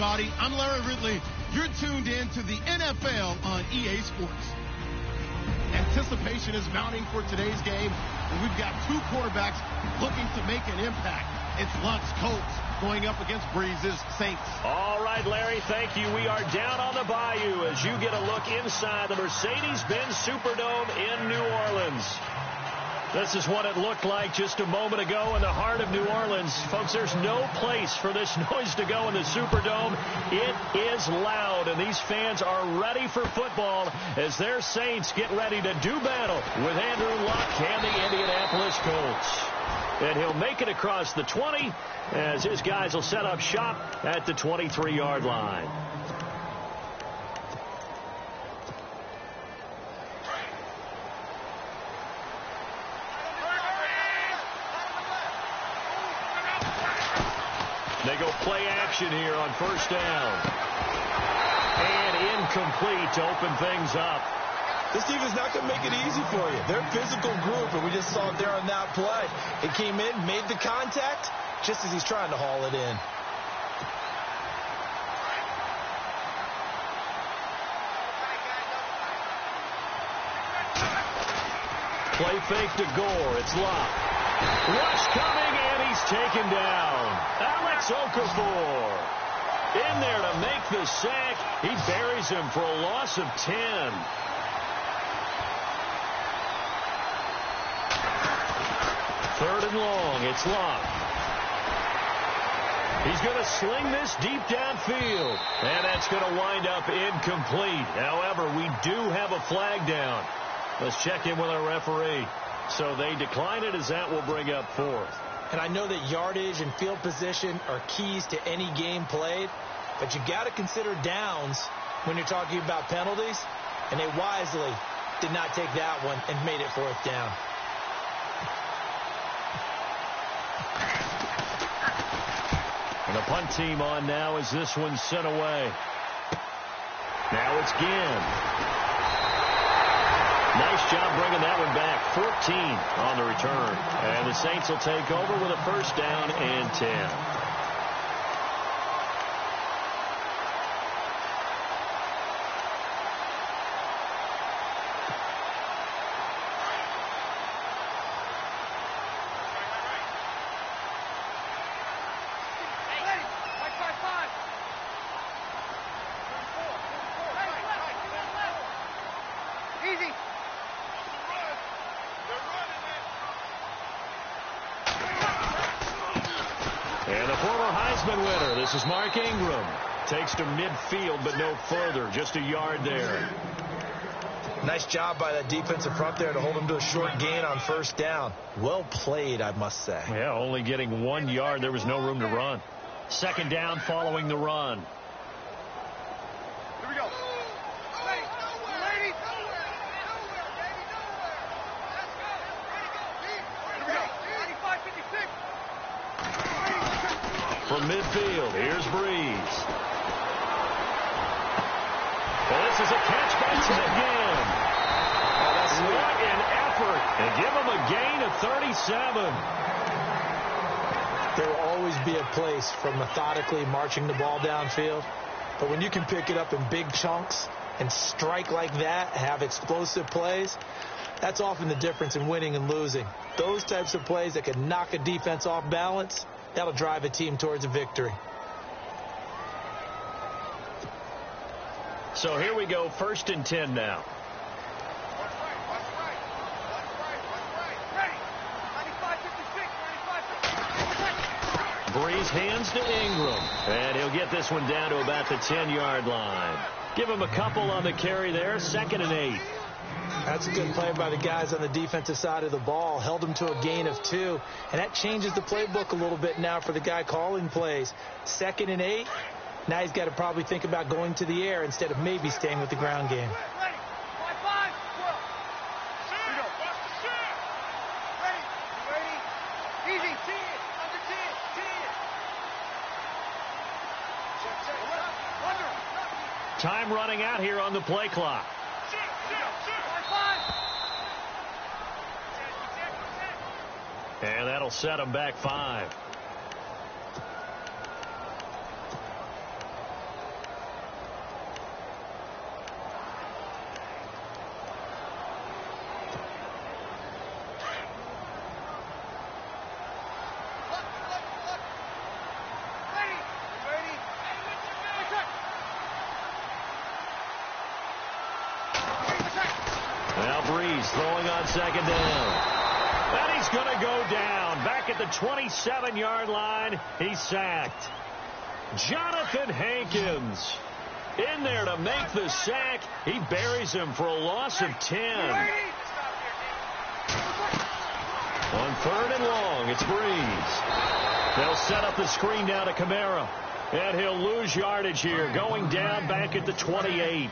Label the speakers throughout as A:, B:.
A: everybody. I'm Larry Ridley. You're tuned in to the NFL on EA Sports. Anticipation is mounting for today's game, and we've got two quarterbacks looking to make an impact. It's Luck's Colts going up against Breeze's Saints.
B: All right, Larry, thank you. We are down on the bayou as you get a look inside the Mercedes-Benz Superdome in New Orleans. This is what it looked like just a moment ago in the heart of New Orleans. Folks, there's no place for this noise to go in the Superdome. It is loud, and these fans are ready for football as their Saints get ready to do battle with Andrew Luck and the Indianapolis Colts. And he'll make it across the 20 as his guys will set up shop at the 23-yard line. They go play action here on first down. And incomplete to open things up.
C: This defense is not going to make it easy for you. They're a physical group, and we just saw it there on that play. It came in, made the contact, just as he's trying to haul it in.
B: Play fake to Gore. It's Locke. Rush coming, and he's taken down. Alex Okafor in there to make the sack. He buries him for a loss of 10. Third and long. It's Locke. He's going to sling this deep downfield, and that's going to wind up incomplete. However, we do have a flag down. Let's check in with our referee. So they decline it as that will bring up fourth.
C: And I know that yardage and field position are keys to any game played, but you got to consider downs when you're talking about penalties, and they wisely did not take that one and made it fourth down.
B: And the punt team on now as this one's sent away. Now it's Ginn. Nice job bringing that one back. 14 on the return. And the Saints will take over with a first down and 10. This is Mark Ingram. Takes to midfield, but no further. Just a yard there.
C: Nice job by that defensive front there to hold him to a short gain on first down. Well played, I must say.
B: Yeah, only getting 1 yard. There was no room to run. Second down following the run.
D: Here we go.
B: From midfield, here's Breeze. Well, this is a catch by Ted Ginn. What an effort. And give him a gain of 37.
C: There will always be a place for methodically marching the ball downfield. But when you can pick it up in big chunks and strike like that, have explosive plays, that's often the difference in winning and losing. Those types of plays that can knock a defense off balance, that'll drive a team towards a victory.
B: So here we go, first and 10 now. Breeze hands to Ingram, and he'll get this one down to about the 10-yard line. Give him a couple on the carry there, 2nd and 8.
C: That's a good play by the guys on the defensive side of the ball. Held him to a gain of 2. And that changes the playbook a little bit now for the guy calling plays. 2nd and 8. Now he's got to probably think about going to the air instead of maybe staying with the ground game.
B: Time running out here on the play clock. And that'll set him back 5. throwing on second down. And he's going to go down. Back at the 27-yard line, he's sacked. Jonathan Hankins in there to make the sack. He buries him for a loss of 10. On third and long, it's Breeze. They'll set up the screen down to Kamara. And he'll lose yardage here, going down back at the 28.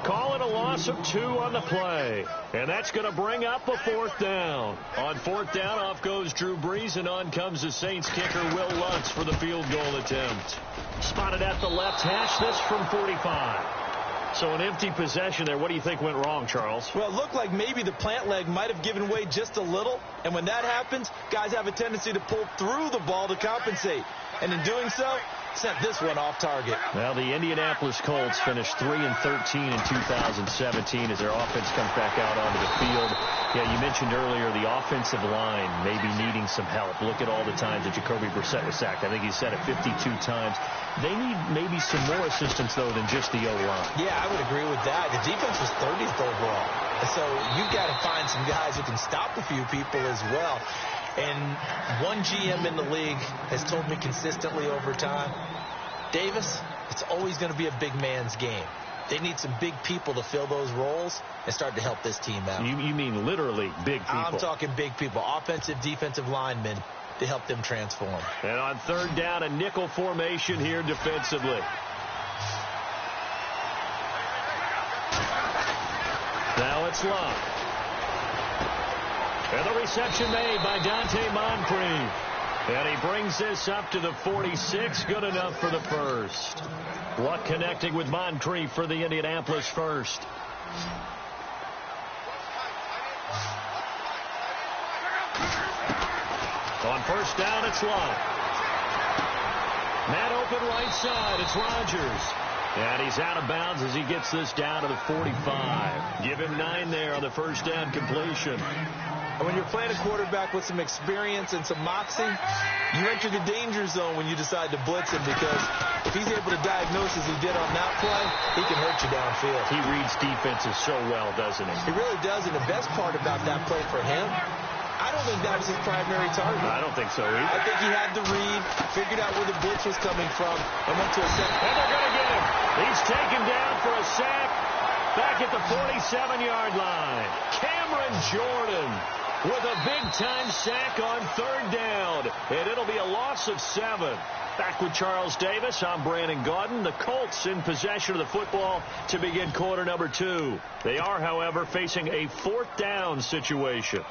B: Call it a loss of 2 on the play. And that's going to bring up a fourth down. On fourth down, off goes Drew Brees, and on comes the Saints kicker, Will Lutz, for the field goal attempt. Spotted at the left hash, this from 45. So an empty possession there. What do you think went wrong, Charles?
C: Well, it looked like maybe the plant leg might have given way just a little. And when that happens, guys have a tendency to pull through the ball to compensate. And in doing so, sent this one off target.
B: Well, the Indianapolis Colts finished 3-13 in 2017 as their offense comes back out onto the field. Yeah, you mentioned earlier the offensive line maybe needing some help. Look at all the times that Jacoby Brissett was sacked. I think he said it 52 times. They need maybe some more assistance, though, than just the O-line.
C: Yeah, I would agree with that. The defense was 30th overall. So you've got to find some guys who can stop a few people as well. And one GM in the league has told me consistently over time, Davis, it's always going to be a big man's game. They need some big people to fill those roles and start to help this team out.
B: You mean literally big people?
C: I'm talking big people, offensive, defensive linemen, to help them transform.
B: And on third down, a nickel formation here defensively. Now it's Locke. And the reception made by Dante Moncrief. And he brings this up to the 46. Good enough for the first. Luck connecting with Moncrief for the Indianapolis first. On first down, it's Luck. Man open right side. It's Rodgers. And he's out of bounds as he gets this down to the 45. Give him 9 there on the first down completion.
C: And when you're playing a quarterback with some experience and some moxie, you enter the danger zone when you decide to blitz him, because if he's able to diagnose as he did on that play, he can hurt you downfield.
B: He reads defenses so well, doesn't he?
C: He really does, and the best part about that play for him, I don't think that was his primary target.
B: I don't think so either.
C: I think he had the read, figured out where the blitz was coming from, and went to a second.
B: And they're going to get him. He's taken down for a sack back at the 47-yard line. Cameron Jordan with a big-time sack on third down. And it'll be a loss of 7. Back with Charles Davis, I'm Brandon Gaudin. The Colts in possession of the football to begin quarter number 2. They are, however, facing a fourth down situation.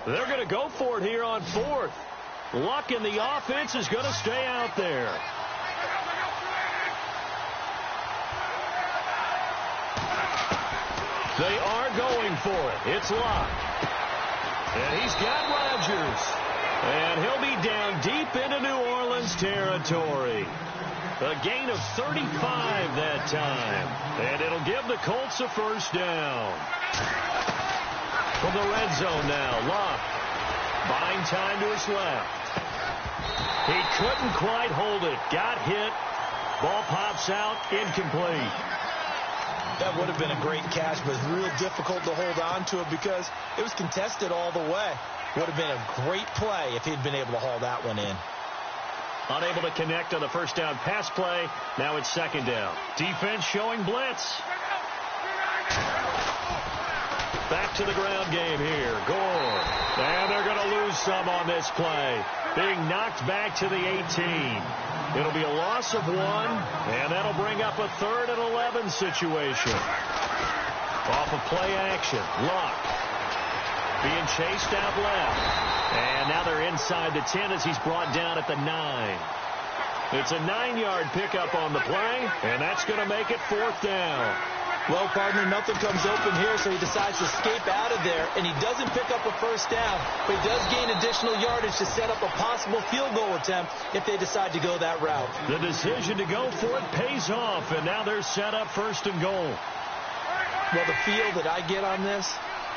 B: They're going to go for it here on fourth. Luck in the offense is going to stay out there. They are going for it. It's Luck. And he's got Rodgers. And he'll be down deep into New Orleans territory. A gain of 35 that time. And it'll give the Colts a first down. From the red zone now, Luck buying time to his left. He couldn't quite hold it. Got hit. Ball pops out, incomplete.
C: That would have been a great catch, but it's real difficult to hold on to it because it was contested all the way. Would have been a great play if he'd been able to haul that one in.
B: Unable to connect on the first down pass play. Now it's second down. Defense showing blitz. Back to the ground game here. Gore. And they're going to lose some on this play. Being knocked back to the 18. It'll be a loss of 1, and that'll bring up a 3rd and 11 situation. Off of play action. Luck being chased out left. And now they're inside the 10 as he's brought down at the 9. It's a 9-yard pickup on the play, and that's going to make it 4th down.
C: Well, partner, nothing comes open here, so he decides to escape out of there, and he doesn't pick up a first down, but he does gain additional yardage to set up a possible field goal attempt if they decide to go that route.
B: The decision to go for it pays off, and now they're set up 1st and goal.
C: Well, the feel that I get on this,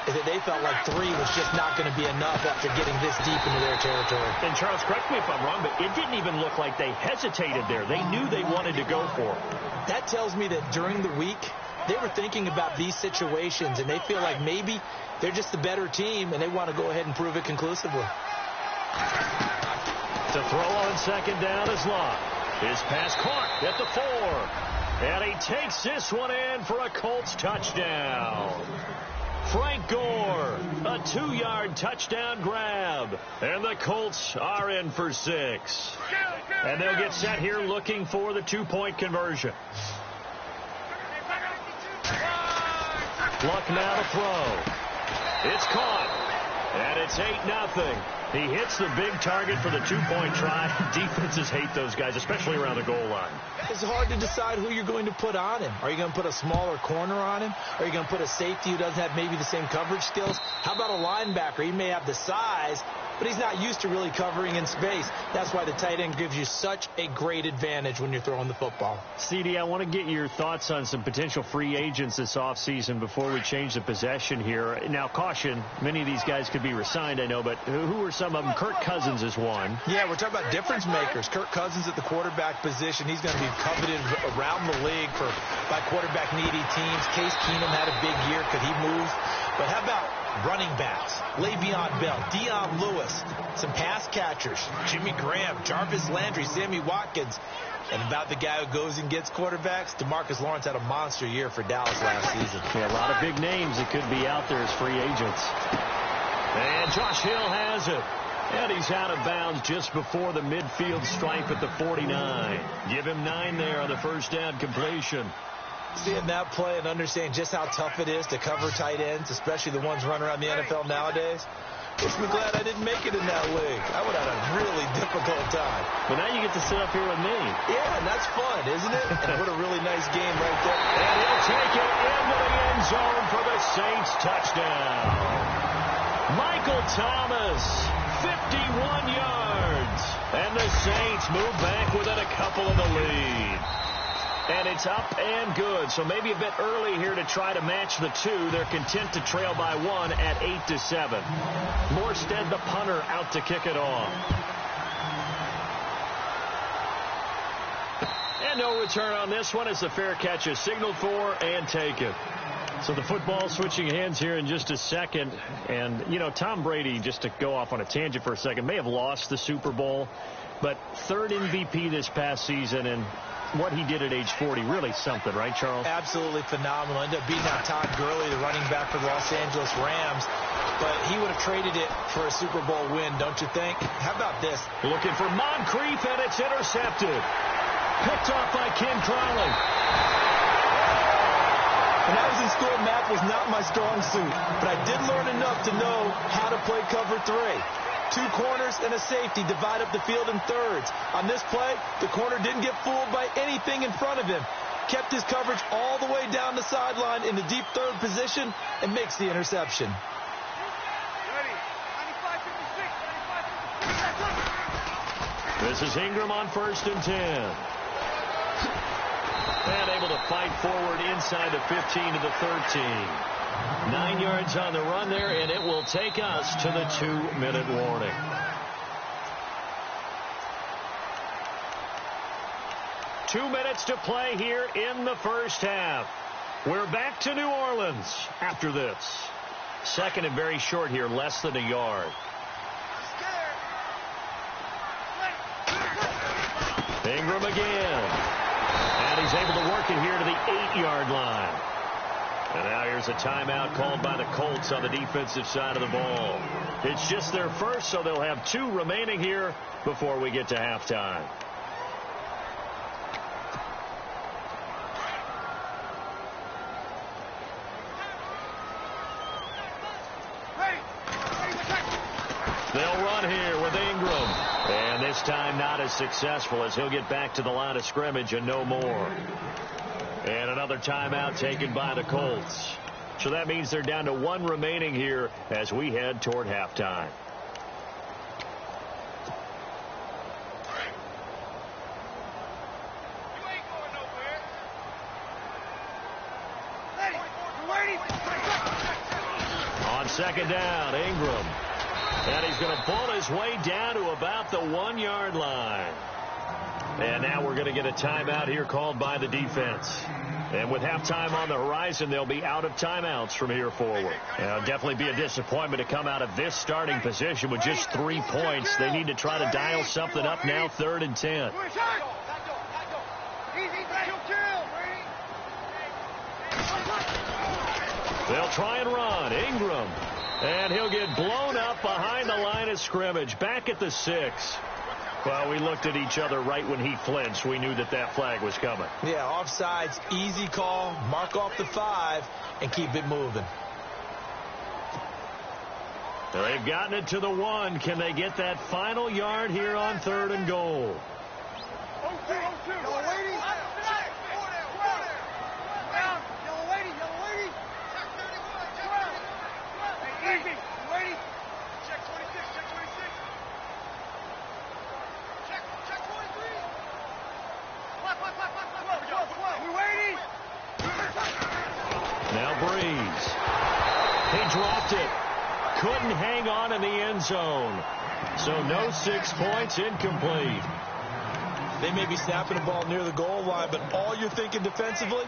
C: is that they felt like 3 was just not going to be enough after getting this deep into their territory.
B: And Charles, correct me if I'm wrong, but it didn't even look like they hesitated there. They knew they wanted to go for it.
C: That tells me that during the week, they were thinking about these situations, and they feel like maybe they're just the better team, and they want to go ahead and prove it conclusively.
B: To throw on second down is Locke. His pass caught at the 4. And he takes this one in for a Colts touchdown. Frank Gore, a 2-yard touchdown grab. And the Colts are in for 6. And they'll get set here looking for the 2-point conversion. Luck now to throw. It's caught. And it's 8-0. He hits the big target for the 2-point try. Defenses hate those guys, especially around the goal line.
C: It's hard to decide who you're going to put on him. Are you going to put a smaller corner on him? Are you going to put a safety who doesn't have maybe the same coverage skills? How about a linebacker? He may have the size, but he's not used to really covering in space. That's why the tight end gives you such a great advantage when you're throwing the football.
B: CD, I want to get your thoughts on some potential free agents this offseason before we change the possession here. Now, caution, many of these guys could be re-signed, I know, but who are some of them? Kirk Cousins is one.
C: Yeah, we're talking about difference makers. Kirk Cousins at the quarterback position. He's going to be coveted around the league by quarterback-needy teams. Case Keenum had a big year. Could he move? But how about running backs? Le'Veon Bell, Dion Lewis, some pass catchers, Jimmy Graham, Jarvis Landry, Sammy Watkins. And about the guy who goes and gets quarterbacks, DeMarcus Lawrence had a monster year for Dallas last season.
B: Yeah, a lot of big names that could be out there as free agents. And Josh Hill has it. And he's out of bounds just before the midfield stripe at the 49. Give him 9 there on the first down completion.
C: Seeing that play and understanding just how tough it is to cover tight ends, especially the ones running around the NFL nowadays, makes me glad I didn't make it in that league. I would have had a really difficult time.
B: But now you get to sit up here with me.
C: Yeah, and that's fun, isn't it? And what a really nice game right there.
B: And he'll take it into the end zone for the Saints touchdown. Michael Thomas, 51 yards. And the Saints move back within a couple of the lead. And it's up and good. So maybe a bit early here to try to match the 2. They're content to trail by 1 at 8-7. Morstead, the punter, out to kick it off. And no return on this one as the fair catch is signaled for and taken. So the football switching hands here in just a second. And, you know, Tom Brady, just to go off on a tangent for a second, may have lost the Super Bowl, but 3rd MVP this past season, and what he did at age 40, really something, right, Charles?
C: Absolutely phenomenal. Ended up beating out Todd Gurley, the running back for the Los Angeles Rams. But he would have traded it for a Super Bowl win, don't you think? How about this?
B: Looking for Moncrief, and it's intercepted. Picked off by Ken Crowley.
C: When I was in school, math was not my strong suit. But I did learn enough to know how to play cover 3. 2 corners and a safety divide up the field in thirds. On this play, the corner didn't get fooled by anything in front of him. Kept his coverage all the way down the sideline in the deep 3rd position and makes the interception.
B: This is Ingram on 1st and 10. And able to fight forward inside the 15 to the 13. 9 yards on the run there, and it will take us to the 2-minute warning. Two minutes to play here in the first half. We're back to New Orleans after this. 2nd and very short here, less than a yard. Ingram again. And he's able to work it here to the 8-yard line. And now here's a timeout called by the Colts on the defensive side of the ball. It's just their first, so they'll have 2 remaining here before we get to halftime. They'll run here with Ingram. And this time not as successful as he'll get back to the line of scrimmage and no more. And another timeout taken by the Colts. So that means they're down to 1 remaining here as we head toward halftime. On second down, Ingram. And he's going to pull his way down to about the 1-yard line. And now we're going to get a timeout here called by the defense. And with halftime on the horizon, they'll be out of timeouts from here forward. It'll definitely be a disappointment to come out of this starting position with just 3 points. They need to try to dial something up now, 3rd and 10. They'll try and run. Ingram. And he'll get blown up behind the line of scrimmage. Back at the 6. Well, we looked at each other right when he flinched. We knew that that flag was coming.
C: Yeah, offsides, easy call. Mark off the 5 and keep it moving.
B: They've gotten it to the 1. Can they get that final yard here on 3rd and goal? Now Breeze. He dropped it. Couldn't hang on in the end zone. So no 6 points, incomplete.
C: They may be snapping the ball near the goal line, but all you're thinking defensively,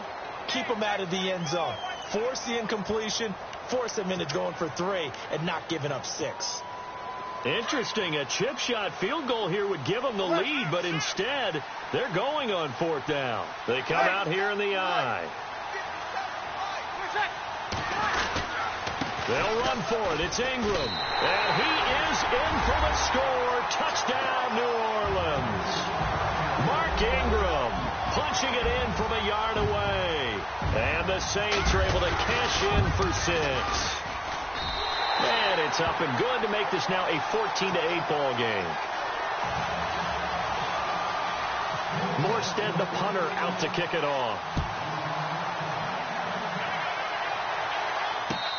C: keep them out of the end zone. Force the incompletion, force them into going for 3, and not giving up 6.
B: Interesting. A chip shot field goal here would give them the lead, but instead, they're going on 4th down. They come out here in the eye. They'll run for it. It's Ingram. And he is in for the score. Touchdown, New Orleans. Mark Ingram punching it in from a yard away. And the Saints are able to cash in for 6. And it's up and good to make this now a 14-8 ball game. Morstead, the punter, out to kick it off.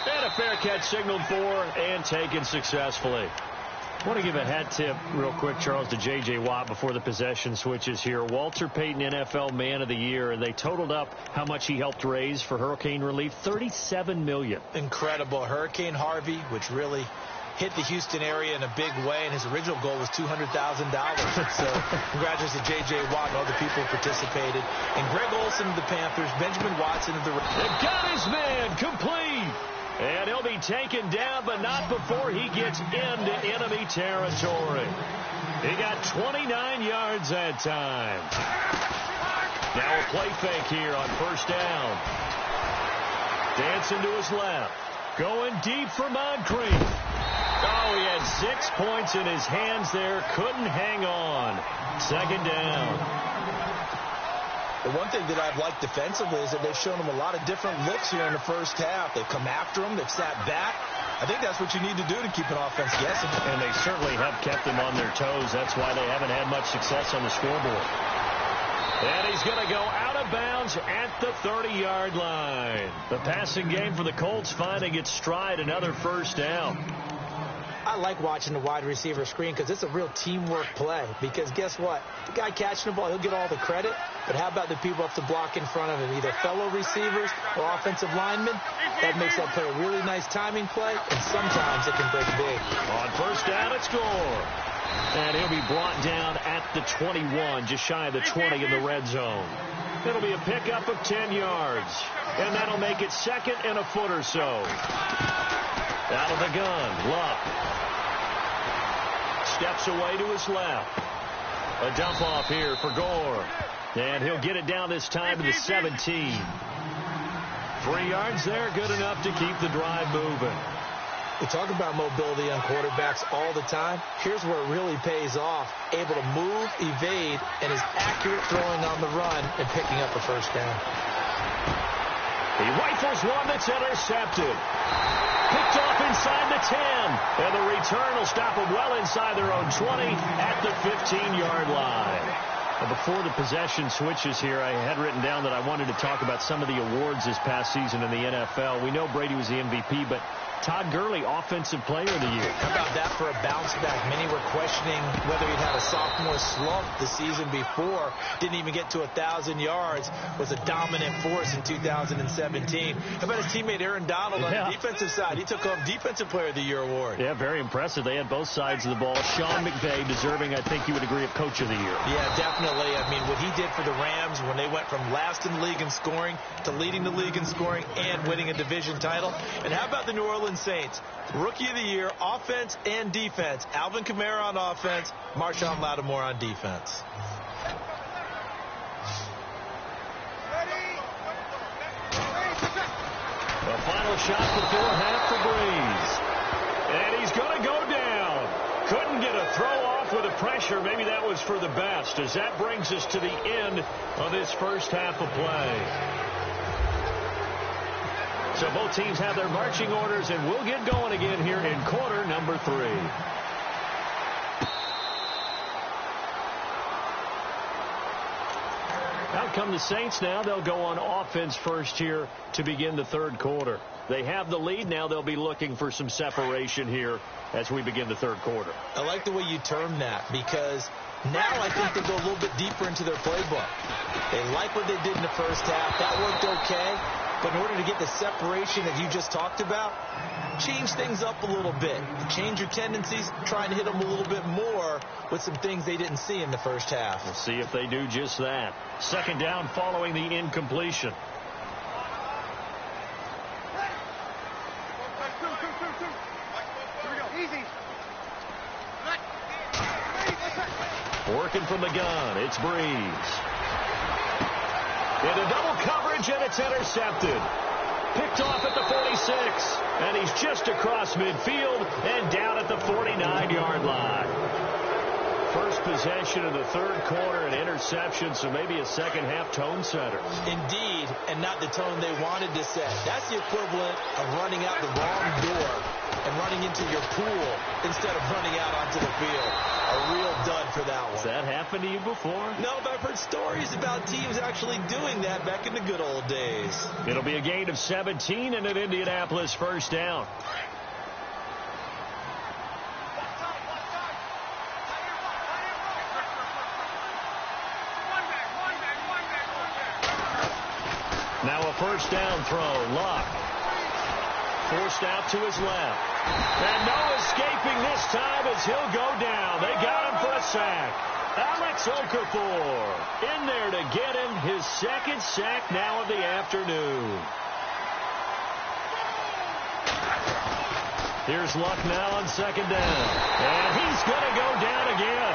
B: And a fair catch signaled for and taken successfully. I want to give a hat tip real quick, Charles, to J.J. Watt before the possession switches here. Walter Payton, NFL Man of the Year, and they totaled up how much he helped raise for hurricane relief, $37 million.
C: Incredible. Hurricane Harvey, which really hit the Houston area in a big way, and his original goal was $200,000. So congratulations to J.J. Watt and all the people who participated. And Greg Olsen of the Panthers, Benjamin Watson of the...
B: They've got his man complete. And he'll be taken down, but not before he gets into enemy territory. He got 29 yards that time. Now a play fake here on 1st down. Dancing to his left. Going deep for Moncrief. Oh, he had 6 points in his hands there. Couldn't hang on. 2nd down.
C: The one thing that I've liked defensively is that they've shown him a lot of different looks here in the first half. They've come after him. They've sat back. I think that's what you need to do to keep an offense guessing.
B: And they certainly have kept them on their toes. That's why they haven't had much success on the scoreboard. And he's going to go out of bounds at the 30-yard line. The passing game for the Colts finding its stride, another 1st down.
C: I like watching the wide receiver screen because it's a real teamwork play. Because guess what? The guy catching the ball, he'll get all the credit. But how about the people up to block in front of him, either fellow receivers or offensive linemen? That makes that play a really nice timing play, and sometimes it can break big.
B: On 1st down, it's score. And he'll be brought down at the 21, just shy of the 20 in the red zone. It'll be a pickup of 10 yards. And that'll make it 2nd and a foot or so. Out of the gun, Luck. Steps away to his left. A dump off here for Gore. And he'll get it down this time to the 17. 3 yards there, good enough to keep the drive moving.
C: We talk about mobility on quarterbacks all the time. Here's where it really pays off. Able to move, evade, and is accurate throwing on the run and picking up a 1st down.
B: He rifles one that's intercepted. Picked off inside the 10. And the return will stop them well inside their own 20 at the 15-yard line. Before the possession switches here, I had written down that I wanted to talk about some of the awards this past season in the NFL. We know Brady was the MVP, but Todd Gurley, Offensive Player of the Year.
C: How about that for a bounce back? Many were questioning whether he'd had a sophomore slump the season before. Didn't even get to 1,000 yards. Was a dominant force in 2017. How about his teammate Aaron Donald on the defensive side? He took home Defensive Player of the Year award.
B: Yeah, very impressive. They had both sides of the ball. Sean McVay deserving, I think you would agree, of Coach of the Year.
C: Yeah, definitely. I mean, what he did for the Rams when they went from last in the league in scoring to leading the league in scoring and winning a division title. And how about the New Orleans Saints? Rookie of the Year, offense and defense. Alvin Kamara on offense, Marshawn Lattimore on defense.
B: The final shot before half for Breeze. And he's going to go down. Couldn't get a throw off with the pressure. Maybe that was for the best, as that brings us to the end of this first half of play. So both teams have their marching orders, and we'll get going again here in quarter number 3. Out come the Saints now. They'll go on offense first here to begin the third quarter. They have the lead. Now they'll be looking for some separation here as we begin the third quarter.
C: I like the way you term that, because now I think they go a little bit deeper into their playbook. They like what they did in the first half. That worked okay. But in order to get the separation that you just talked about, change things up a little bit. Change your tendencies, try and hit them a little bit more with some things they didn't see in the first half.
B: We'll see if they do just that. Second down following the incompletion. Working from the gun, it's Breeze. Into double coverage, and it's intercepted. Picked off at the 46, and he's just across midfield and down at the 49-yard line. First possession of the third quarter, an interception, so maybe a second-half tone setter.
C: Indeed, and not the tone they wanted to set. That's the equivalent of running out the wrong door and running into your pool instead of running out onto the field. A real dud for that one.
B: Has that happened to you before?
C: No, but I've heard stories about teams actually doing that back in the good old days.
B: It'll be a gain of 17 and an Indianapolis first down. Now a first down throw. Luck forced out to his left. And no escaping this time as he'll go down. They got him for a sack. Alex Okafor in there to get him his second sack now of the afternoon. Here's Luck now on second down. And he's going to go down again.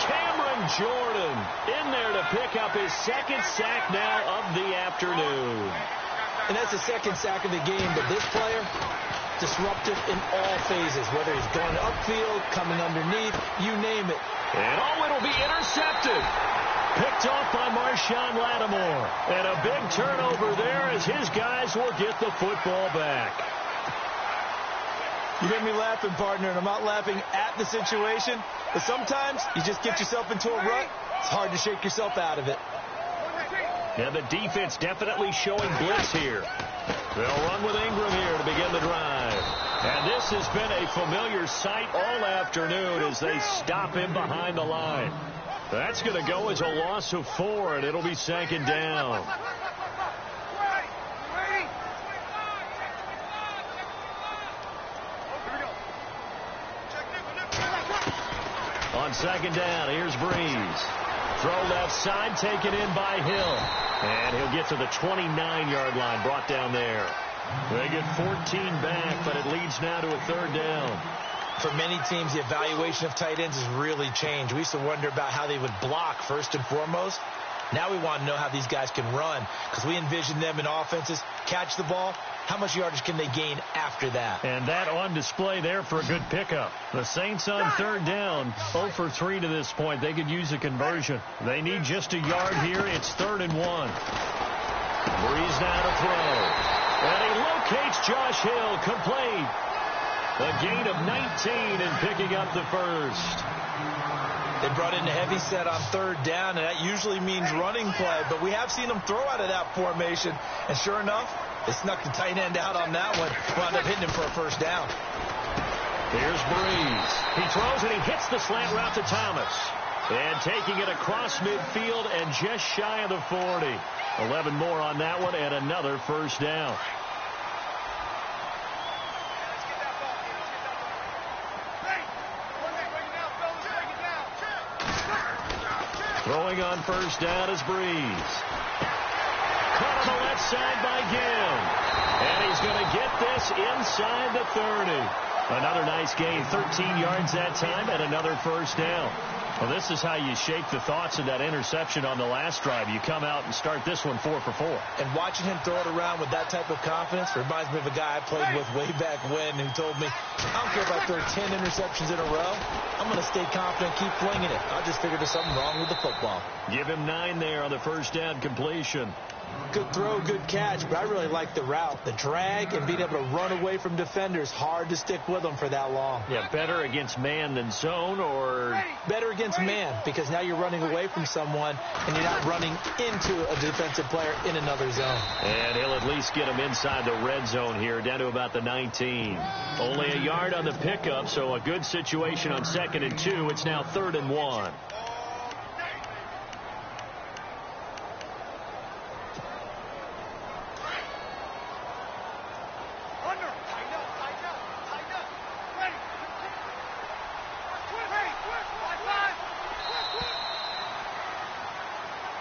B: Cameron Jordan in there to pick up his second sack now of the afternoon.
C: And that's the second sack of the game, but this player, disruptive in all phases, whether he's going upfield, coming underneath, you name it.
B: And it'll be intercepted. Picked off by Marshawn Lattimore. And a big turnover there as his guys will get the football back.
C: You get me laughing, partner, and I'm not laughing at the situation, but sometimes you just get yourself into a rut. It's hard to shake yourself out of it.
B: Now the defense definitely showing blitz here. They'll run with Ingram here to begin the drive. And this has been a familiar sight all afternoon as they stop him behind the line. That's going to go as a loss of 4, and it'll be second down. On second down, here's Breeze. Throw left side, taken in by Hill. And he'll get to the 29-yard line, brought down there. They get 14 back, but it leads now to a third down.
C: For many teams, the evaluation of tight ends has really changed. We used to wonder about how they would block first and foremost. Now we want to know how these guys can run, because we envision them in offenses catch the ball. How much yardage can they gain after that?
B: And that on display there for a good pickup. The Saints on third down, 0 for 3 to this point. They could use a conversion. They need just a yard here. It's 3rd and 1. Breeze now to throw. And he locates Josh Hill, complete. A gain of 19 and picking up the first.
C: They brought in the heavy set on third down, and that usually means running play. But we have seen them throw out of that formation. And sure enough, They snuck the tight end out on that one. Wound up hitting him for a first down.
B: Here's Breeze. He throws and he hits the slant route to Thomas. And taking it across midfield and just shy of the 40. 11 more on that one and another first down. Throwing on first down is Breeze. Caught on the left side by Gill. And he's going to get this inside the 30. Another nice gain, 13 yards that time, and another first down. Well, this is how you shake the thoughts of that interception on the last drive. You come out and start this one 4 for 4.
C: And watching him throw it around with that type of confidence reminds me of a guy I played with way back when who told me, I don't care if I throw 10 interceptions in a row. I'm going to stay confident, keep flinging it. I just figured there's something wrong with the football.
B: Give him 9 there on the first down completion.
C: Good throw, good catch, but I really like the route. The drag and being able to run away from defenders, hard to stick with them for that long.
B: Yeah, better against man than zone, or?
C: Better against man, because now you're running away from someone and you're not running into a defensive player in another zone.
B: And he'll at least get him inside the red zone here, down to about the 19. Only a yard on the pickup, so a good situation on 2nd and 2. It's now 3rd and 1.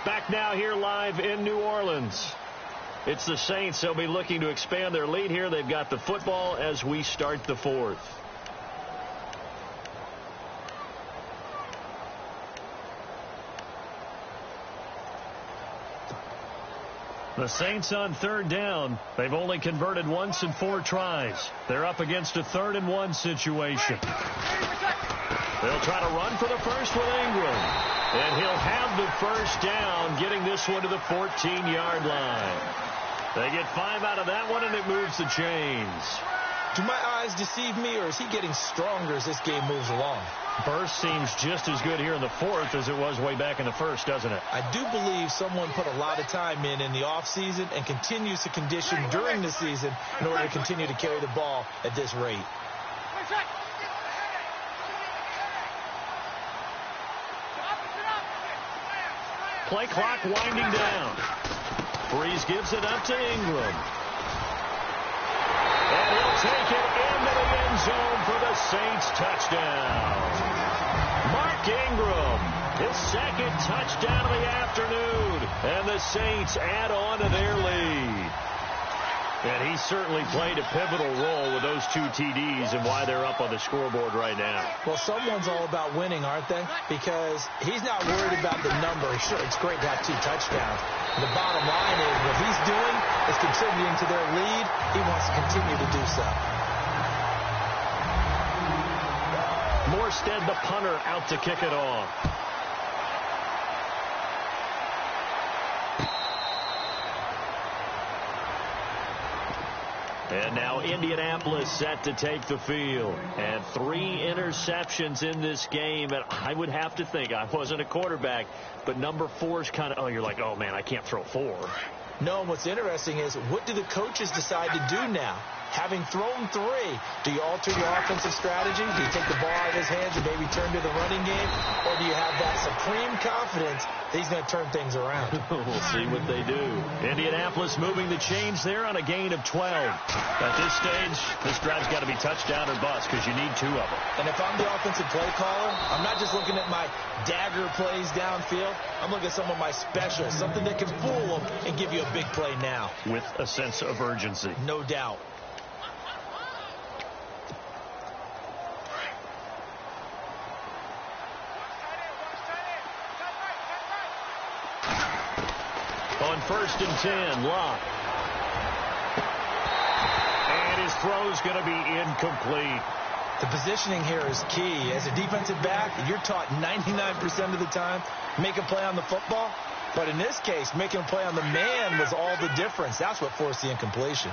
B: Back now here live in New Orleans. It's the Saints. They'll be looking to expand their lead here. They've got the football as we start the 4th. The Saints on 3rd down. They've only converted once in 4 tries. They're up against a 3rd and 1 situation. They'll try to run for the first with Ingram. And he'll have the first down, getting this one to the 14-yard line. They get 5 out of that one, and it moves the chains.
C: Do my eyes deceive me, or is he getting stronger as this game moves along?
B: Burst seems just as good here in the 4th as it was way back in the 1st, doesn't it?
C: I do believe someone put a lot of time in the offseason and continues to condition during the season in order to continue to carry the ball at this rate.
B: Play clock winding down. Breeze gives it up to Ingram. And he'll take it into the end zone for the Saints touchdown. Mark Ingram, his 2nd touchdown of the afternoon. And the Saints add on to their lead. And he certainly played a pivotal role with those 2 TDs and why they're up on the scoreboard right now.
C: Well, someone's all about winning, aren't they? Because he's not worried about the number. Sure, it's great to have 2 touchdowns. The bottom line is what he's doing is contributing to their lead. He wants to continue to do so.
B: Morstead, the punter, out to kick it off. And now Indianapolis set to take the field. And 3 interceptions in this game. And I would have to think, I wasn't a quarterback, but number 4 is kind of, oh, you're like, oh, man, I can't throw 4.
C: No, and what's interesting is, what do the coaches decide to do now? Having thrown 3, do you alter your offensive strategy? Do you take the ball out of his hands and maybe turn to the running game? Or do you have that supreme confidence that he's going to turn things around?
B: We'll see what they do. Indianapolis moving the chains there on a gain of 12. At this stage, this drive's got to be touchdown or bust because you need 2 of them.
C: And if I'm the offensive play caller, I'm not just looking at my dagger plays downfield. I'm looking at some of my specials, something that can fool them and give you a big play now.
B: With a sense of urgency.
C: No doubt.
B: On 1st and 10, Locke. And his throw's going to be incomplete.
C: The positioning here is key. As a defensive back, you're taught 99% of the time, make a play on the football. But in this case, making a play on the man was all the difference. That's what forced the incompletion.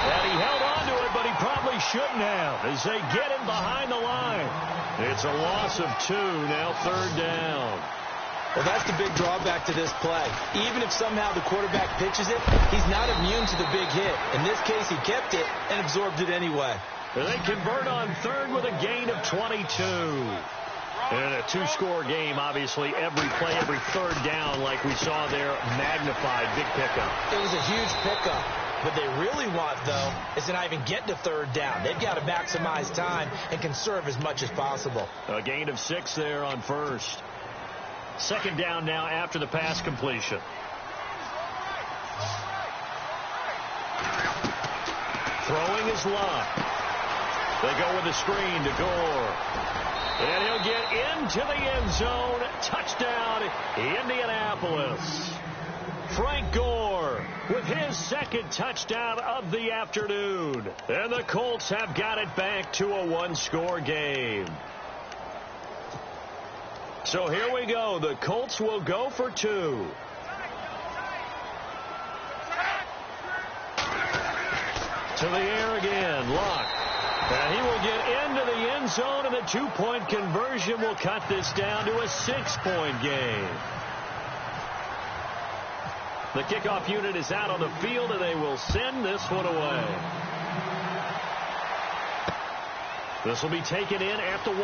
C: And
B: he held on to it, but he probably should shouldn't have as they get him behind the line. It's a loss of 2, now 3rd down.
C: Well, that's the big drawback to this play. Even if somehow the quarterback pitches it, he's not immune to the big hit. In this case, he kept it and absorbed it anyway.
B: They convert on 3rd with a gain of 22. And a 2-score game, obviously, every play, every 3rd down, like we saw there, magnified, big pickup.
C: It was a huge pickup. What they really want, though, is to not even get to 3rd down. They've got to maximize time and conserve as much as possible.
B: A gain of 6 there on 1st. 2nd down now after the pass completion. Throwing is Luck. They go with a screen to Gore. And he'll get into the end zone. Touchdown, Indianapolis. Frank Gore with his 2nd touchdown of the afternoon. And the Colts have got it back to a 1-score game. So here we go. The Colts will go for 2. To the air again, Luck. And he will get into the end zone, and the 2-point conversion will cut this down to a 6-point game. The kickoff unit is out on the field, and they will send this one away. This will be taken in at the 1.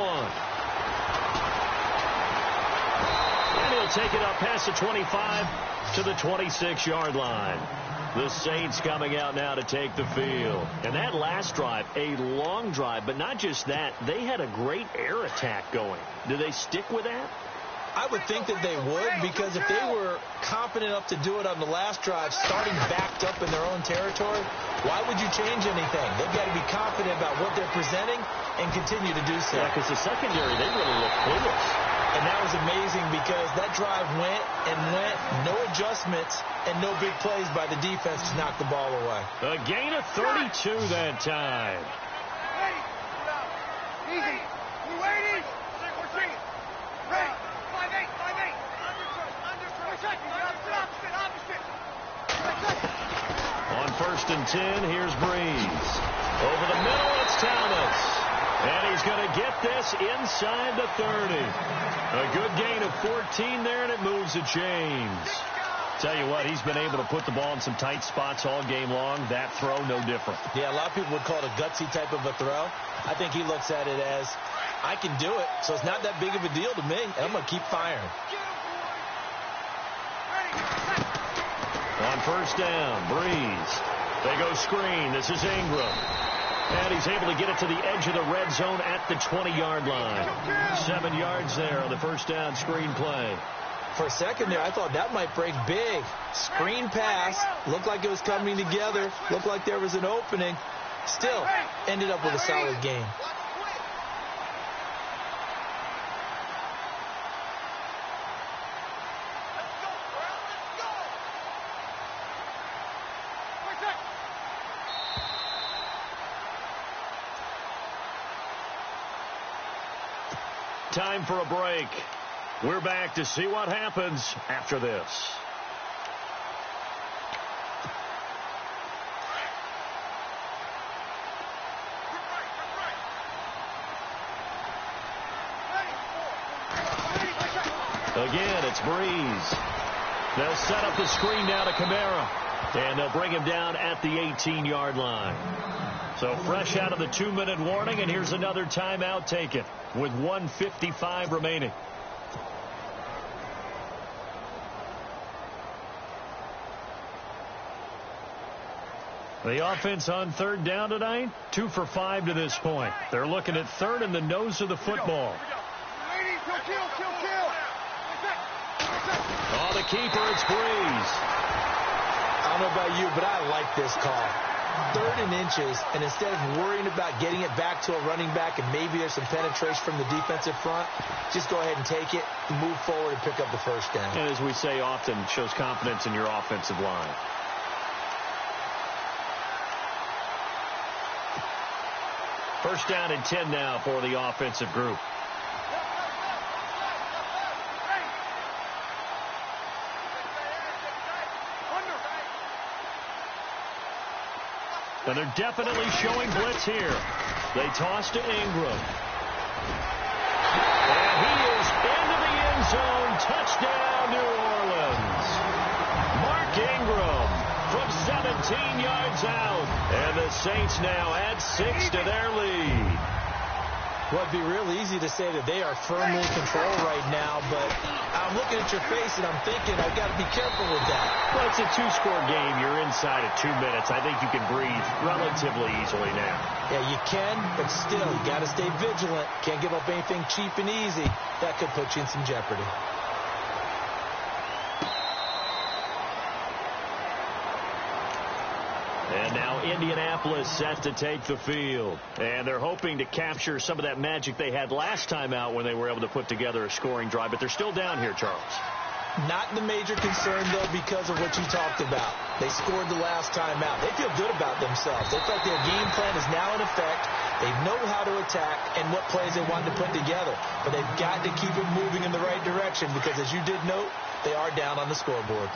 B: And he'll take it up past the 25 to the 26-yard line. The Saints coming out now to take the field. And that last drive, a long drive, but not just that. They had a great air attack going. Do they stick with that?
C: I would think that they would, because if they were confident enough to do it on the last drive, starting backed up in their own territory, why would you change anything? They've got to be confident about what they're presenting and continue to do so.
B: Yeah, because the secondary, they really look clueless.
C: And that was amazing because that drive went and went, no adjustments, and no big plays by the defense to knock the ball away.
B: A gain of 32 that time.
D: Easy. You waiting? Ready. 5-8.
B: On 1st and 10, here's Breeze. Over the middle, it's Thomas. And he's going to get this inside the 30. A good gain of 14 there, and it moves the chains. Tell you what, he's been able to put the ball in some tight spots all game long. That throw, no different.
C: Yeah, a lot of people would call it a gutsy type of a throw. I think he looks at it as, I can do it, so it's not that big of a deal to me, and I'm going to keep firing.
B: On 1st down, Breeze. They go screen. This is Ingram. And he's able to get it to the edge of the red zone at the 20-yard line. 7 yards there on the 1st down screen play.
C: For a second there, I thought that might break big. Screen pass. Looked like it was coming together. Looked like there was an opening. Still, ended up with a solid game.
B: Time for a break. We're back to see what happens after this. Again, it's Breeze. They'll set up the screen now to Kamara. And they'll bring him down at the 18-yard line. So fresh out of the 2-minute warning, and here's another timeout taken with 1:55 remaining. The offense on 3rd down tonight, 2 for 5 to this point. They're looking at 3rd in the nose of the football. Oh, the keeper, it's Breeze.
C: I don't know about you, but I like this call. 3rd and inches, and instead of worrying about getting it back to a running back and maybe there's some penetration from the defensive front, just go ahead and take it, move forward, and pick up the 1st down.
B: And as we say often, it shows confidence in your offensive line. First down and 10 now for the offensive group. And they're definitely showing blitz here. They toss to Ingram. And he is into the end zone. Touchdown, New Orleans. Mark Ingram from 17 yards out. And the Saints now add 6 to their lead.
C: Well, it'd be real easy to say that they are firmly in control right now, but I'm looking at your face and I'm thinking I've got to be careful with that.
B: Well, it's a 2-score game. You're inside of 2 minutes. I think you can breathe relatively easily now.
C: Yeah, you can, but still, you got to stay vigilant. Can't give up anything cheap and easy. That could put you in some jeopardy.
B: And now Indianapolis set to take the field. And they're hoping to capture some of that magic they had last time out when they were able to put together a scoring drive. But they're still down here, Charles.
C: Not the major concern, though, because of what you talked about. They scored the last time out. They feel good about themselves. They feel like their game plan is now in effect. They know how to attack and what plays they want to put together. But they've got to keep it moving in the right direction because, as you did note, they are down on the scoreboard.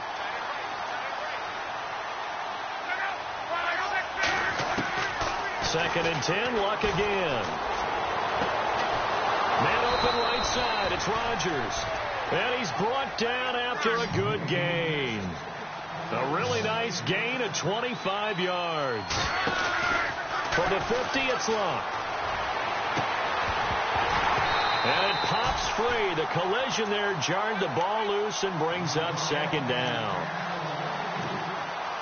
B: Second and 10, Luck again. Man open right side, it's Rodgers. And he's brought down after a good gain. A really nice gain of 25 yards. For the 50, it's Luck. And it pops free. The collision there jarred the ball loose and brings up second down.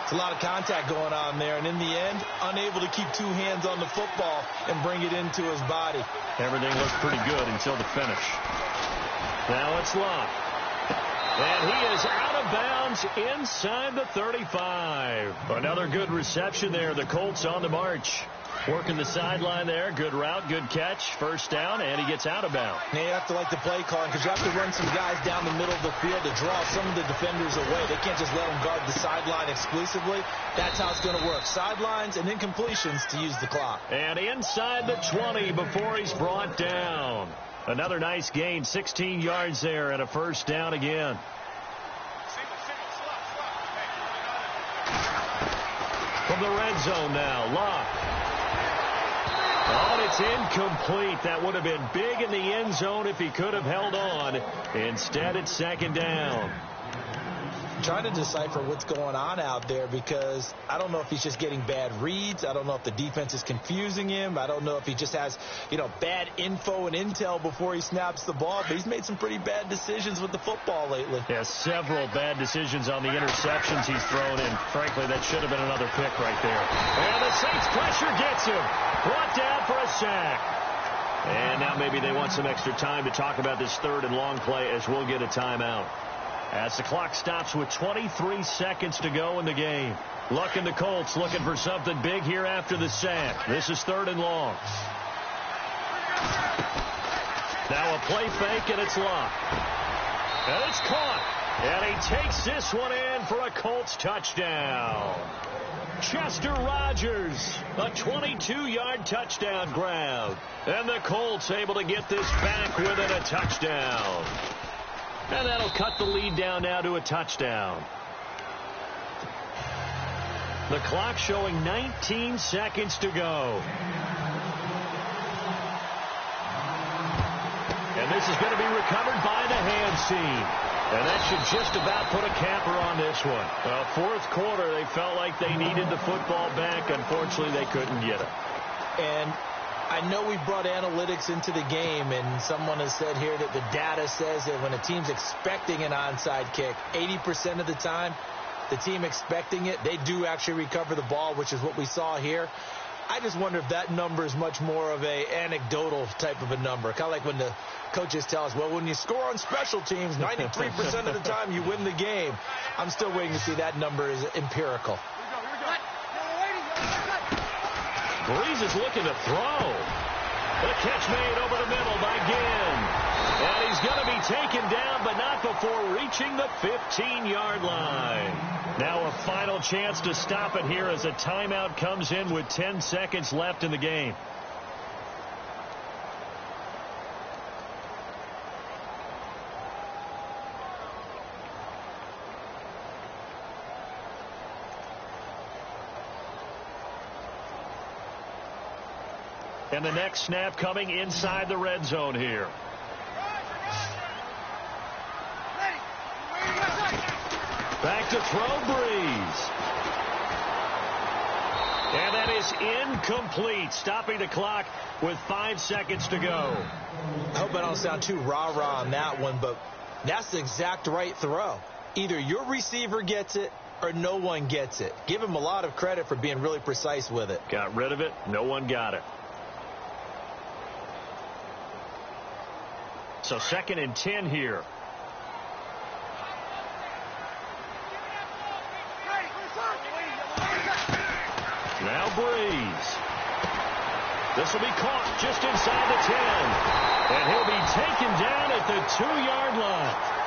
C: It's a lot of contact going on there, and in the end, unable to keep 2 hands on the football and bring it into his body.
B: Everything looked pretty good until the finish. Now it's Luck. And he is out of bounds inside the 35. Another good reception there. The Colts on the march. Working the sideline there. Good route, good catch. First down, and he gets out of bounds.
C: Now you have to like the play calling because you have to run some guys down the middle of the field to draw some of the defenders away. They can't just let them guard the sideline exclusively. That's how it's going to work. Sidelines and then completions to use the clock.
B: And inside the 20 before he's brought down. Another nice gain, 16 yards there and a first down again. From the red zone now, Luck. Oh, and it's incomplete. That would have been big in the end zone if he could have held on. Instead, it's second down.
C: I'm trying to decipher what's going on out there because I don't know if he's just getting bad reads. I don't know if the defense is confusing him. I don't know if he just has, bad info and intel before he snaps the ball. But he's made some pretty bad decisions with the football lately.
B: Yeah, several bad decisions on the interceptions he's thrown in. Frankly, that should have been another pick right there. And the Saints pressure gets him. Brought down for a sack. And now maybe they want some extra time to talk about this third and long play as we'll get a timeout. As the clock stops with 23 seconds to go in the game. Luck and the Colts looking for something big here after the sack. This is third and long. Now a play fake, and it's Luck. And it's caught. And he takes this one in for a Colts touchdown. Chester Rogers, a 22-yard touchdown grab. And the Colts able to get this back within a touchdown. And that'll cut the lead down now to a touchdown. The clock showing 19 seconds to go. And this is going to be recovered by the hands team. And that should just about put a capper on this one. Fourth quarter, they felt like they needed the football back. Unfortunately, they couldn't get it.
C: And I know we brought analytics into the game, and someone has said here that the data says that when a team's expecting an onside kick, 80% of the time, the team expecting it, they do actually recover the ball, which is what we saw here. I just wonder if that number is much more of a anecdotal type of a number. Kind of like when the coaches tell us, well, when you score on special teams, 93% of the time you win the game. I'm still waiting to see that number is empirical.
B: Breeze is looking to throw. The catch made over the middle by Ginn. And he's going to be taken down, but not before reaching the 15-yard line. Now a final chance to stop it here as a timeout comes in with 10 seconds left in the game. And the next snap coming inside the red zone here. Back to throw, Breeze. And that is incomplete, stopping the clock with 5 seconds to go.
C: I hope I don't sound too rah-rah on that one, but that's the exact right throw. Either your receiver gets it or no one gets it. Give him a lot of credit for being really precise with it.
B: Got rid of it. No one got it. So 2nd and 10 here. Now Breeze. This will be caught just inside the 10. And he'll be taken down at the 2-yard line.